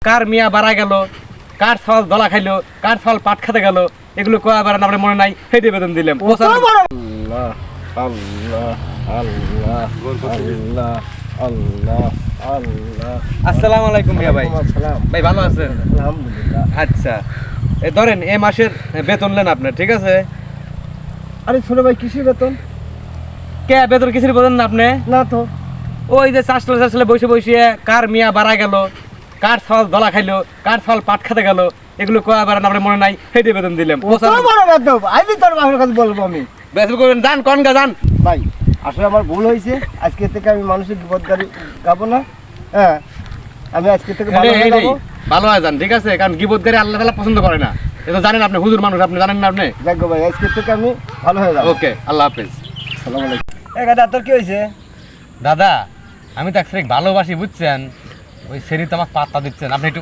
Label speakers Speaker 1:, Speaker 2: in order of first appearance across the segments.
Speaker 1: কার মিয়া বাড়া গেল, কার ছাল দলা খাইলো, কার ছাল পাট খেতে গেল, এগুলো কয়বার আপনার মনে নাই, হেঁটে বেতন দিলাম।
Speaker 2: আল্লাহ আল্লাহ আল্লাহ আল্লাহ আল্লাহ আল্লাহ।
Speaker 1: আসসালামু আলাইকুম মিয়া ভাই।
Speaker 2: আসসালাম
Speaker 1: ভাই ভালো আছেন?
Speaker 2: আলহামদুলিল্লাহ।
Speaker 1: আচ্ছা, এই ধরেন এই মাসের বেতন নেন আপনার, ঠিক আছে?
Speaker 2: আরে ছোট ভাই কিসের বেতন?
Speaker 1: কে বেতন কিসের বোঝেন না আপনি?
Speaker 2: না তো।
Speaker 1: ওই যে চাষলে বসে বসে কার মিয়া বাড়া গেল, কার ছাল দলা খাইলো, কার ছাল পাট খেতে গেল, এগুলো কয়বার আপনার মনে নাই, হেঁটে বেতন দিলাম।
Speaker 2: বড় বেতন আইবি তোর বাপের কাছে বলবো আমি।
Speaker 1: বেতন করবেন, যান কোন গা যান।
Speaker 2: ভাই আসলে আমার ভুল হয়েছে, আজকে থেকে আমি মানুষের বিপদগাড়ি গাবো না। হ্যাঁ, আমি আজকে থেকে ভালো হয়ে যাবো।
Speaker 1: ভালো হয় যান, ঠিক আছে? কারণ গিবতগারি আল্লাহ তাআলা পছন্দ করে না, এটা জানেন আপনি। হুজুর মানুষ, আপনি জানেন না? আপনি
Speaker 2: দেখো ভাই, আজকে থেকে আমি ভালো হয়ে যাবো।
Speaker 1: ওকে, আল্লাহ হাফেজ।
Speaker 2: আসসালামু আলাইকুম। এই গাদা তোর কি হয়েছে?
Speaker 1: দাদা, আমি তো এক ভালোবাসি, বুঝছেন? ওই সেরি তো আমাকে পাত্তা দিচ্ছেন, আপনি একটু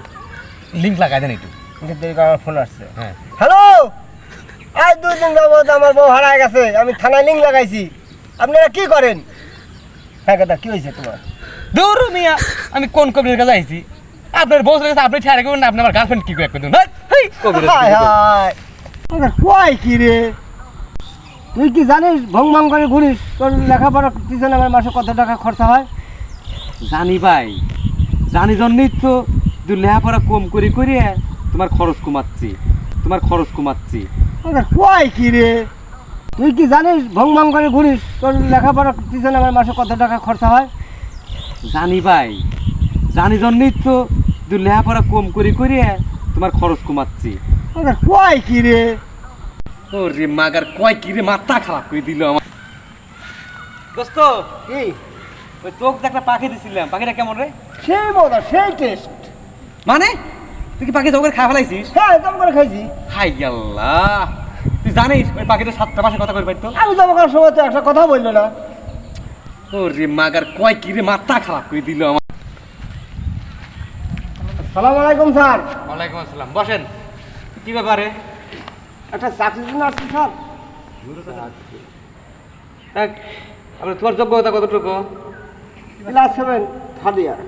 Speaker 1: লিঙ্ক লাগাই দেন একটু।
Speaker 2: আমার ফোন আসছে।
Speaker 1: হ্যাঁ,
Speaker 2: হ্যালো, আজ 2 দিন যাবত আমার বউ হারায় গেছে, আমি থানায় লিঙ্ক লাগাইছি। আপনারা কি করেন? হ্যাঁ গাদা, কি হয়েছে তোমার?
Speaker 1: দূর মিয়া, আমি কোন কবির কাছে আইছি? আপনার বউ কাছে আপনি ঠেয়ারে করবেন না, আপনি আমার গার্লফ্রেন্ড কি করে দেন?
Speaker 2: হায় হায়, কয় কি রে? তুই কি জানিস ভং ভং করে ঘুরিস? তোর লেখাপড়া পিছনে আমার মাসে কত টাকা খরচা হয়?
Speaker 1: জানি ভাই, জানি জন্যই তো লেখাপড়া কম করে করে তোমার খরচ কমাচ্ছি, তোমার খরচ কমাচ্ছি।
Speaker 2: কয় কি রে? তুই কি জানিস ভং ভং করে ঘুরিস? তোর লেখাপড়া পিছনে আমার মাসে কত টাকা খরচা হয়?
Speaker 1: জানি ভাই, জানি জন্যই তো লেখাপড়া কম করে করে তোমার খরচ কমাচ্ছি।
Speaker 2: কয় কি রে?
Speaker 1: ও রে মাগার, কয় কি রে, মাথা খারাপ করে দিল আমার। দোস্ত,
Speaker 2: কি?
Speaker 1: ওই তোকে তো একটা পাখি দিছিলাম, পাখিটা কেমন রে?
Speaker 2: সেই মজা, সেই টেস্ট।
Speaker 1: মানে তুই কি পাখি জগের খাওয়া ফেলাইছিস?
Speaker 2: হ্যাঁ, দম করে খাইছি।
Speaker 1: হাই আল্লাহ, তুই জানিস ওই পাখিটা 7টা মাসে কথা কই পারতো?
Speaker 2: আমি জমা করার সময় তো একটা কথা বললো না।
Speaker 1: ও রে মাগার, কয় কি রে, মাথা খারাপ করে দিল আমার।
Speaker 2: সালাম আলাইকুম স্যার।
Speaker 1: ওয়ালাইকুম আসসালাম, বসেন। কি ব্যাপারে?
Speaker 2: একটা চাকরির জন্য আসছি স্যার।
Speaker 1: আপনার তোমার যোগ্যতা কতটুকু?
Speaker 2: Class 7 third year.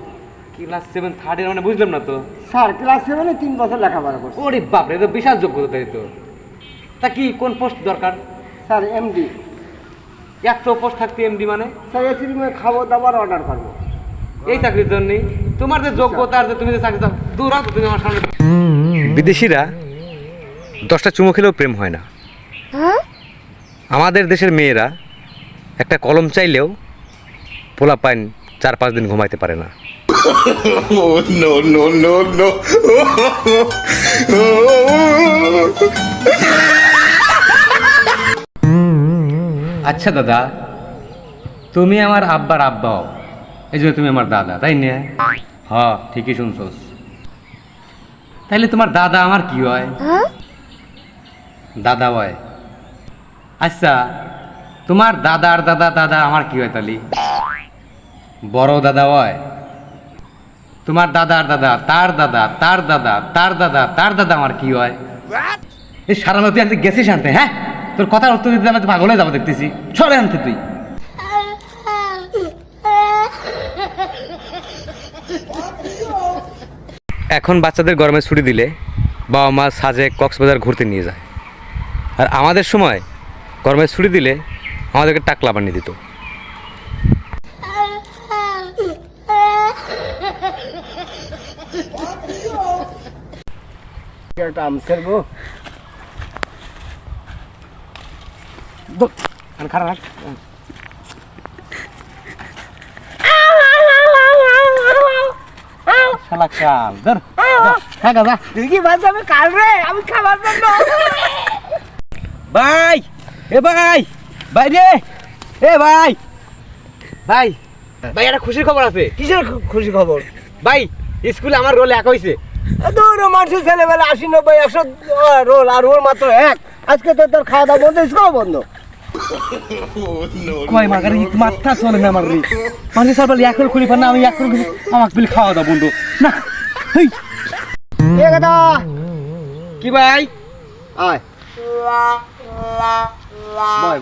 Speaker 1: Class 7 third year মানে বুঝলাম না তো।
Speaker 2: স্যার ক্লাস 7-এ 3 বছর লেখাপড়া করছি।
Speaker 1: ওরে বাপরে, তো বিশাল যোগ্যতা তাই তো। তা কি কোন পোস্ট দরকার?
Speaker 2: Sir MD.
Speaker 1: এত পোস্ট থাকতে এমডি মানে?
Speaker 2: স্যার এসি রুমে খাবার দাবার অর্ডার করবো।
Speaker 1: এই চাকরির জন্যই তোমার যে যোগ্যতা, আর যে তুমি যে চাকরি দূর হও তুমি আমার সামনে। বিদেশিরা 10টা চুমু খেলেও প্রেম হয় না। আমাদের দেশের মেয়েরা একটা কলম চাইলেও পোলা পাইন 4-5 দিন ঘুমাইতে পারে না।
Speaker 3: no, no, no, no.
Speaker 1: আচ্ছা দাদা, তুমি আমার আব্বার আব্বাও, এই যে তুমি আমার দাদা, তাই না? হ্যাঁ, ঠিকই শুনছস। তাইলে তোমার দাদা আমার কি হয়? দাদা হয়। আচ্ছা, তোমার দাদার দাদা দাদা আমার কি হয় তালি? বড় দাদা হয়। তোমার দাদার দাদা, তার দাদা, তার দাদা, তার দাদা, তার দাদা আমার কি হয়? এই সারা নদী আনতে গেছিস আনতে? হ্যাঁ, তোর কথার উত্তর দিতে আমি তো পাগল হয়ে যাবো দেখতেছি। সরে আনতে তুই। এখন বাচ্চাদের গরমের ছুটি দিলে বাবা মা সাজে কক্সবাজার ঘুরতে নিয়ে যায়, আর আমাদের সময় গরমের ছুটি দিলে আমাদেরকে টাকলা বানিয়ে দিত।
Speaker 2: একটা আমসের গো।
Speaker 1: খারাপ শালা কাল ধর। হ্যাঁ দাদা,
Speaker 2: তুই কি ভাবছিস আমি কাল রে? আমি খাবার জন্য।
Speaker 1: ভাই, এ ভাই, ভাই রে, এ ভাই, ভাই, ভাই একটা খুশির খবর আছে।
Speaker 2: কিসের খুশি খবর?
Speaker 1: ভাই, স্কুলে আমার রোল 1 হয়েছে।
Speaker 2: দূর মানুষের ছেলেবেলা 80, 90, 100 রোল, আর ওর মাত্র 1। আজকে তো তোর খাওয়া দাওয়া বন্ধ, স্কুল বন্ধ।
Speaker 1: কয় মাগার মাথা চলে না আমার রে। মানে স্যার বলে 1 খুলি পার না, আমি 1 খুলি, আমাকে বিল খাওয়া দাওয়া বন্ধ না। হেই
Speaker 2: এ গাদা,
Speaker 1: কি ভাই?
Speaker 2: আয়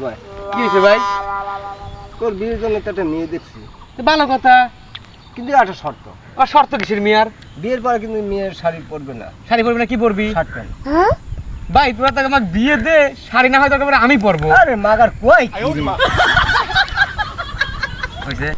Speaker 2: বয়
Speaker 1: কি হয়েছে ভাই?
Speaker 2: তোর বিয়ের জন্য তো একটা মেয়ে দেখছি।
Speaker 1: ভালো কথা।
Speaker 2: কিন্তু একটা শর্ত,
Speaker 1: আর শর্ত কিসের মিয়ার?
Speaker 2: বিয়ের পরে কিন্তু মেয়ের শাড়ি পরবে না,
Speaker 1: শাড়ি পরবি না? কি পরবি?
Speaker 2: Shirt pant.
Speaker 1: ভাই তোরা তো আমাকে বিয়ে দে, শাড়ি না হয় তোকে আমি পরবো।
Speaker 2: আরে মাগার কয় কি রে?
Speaker 1: হয়েছে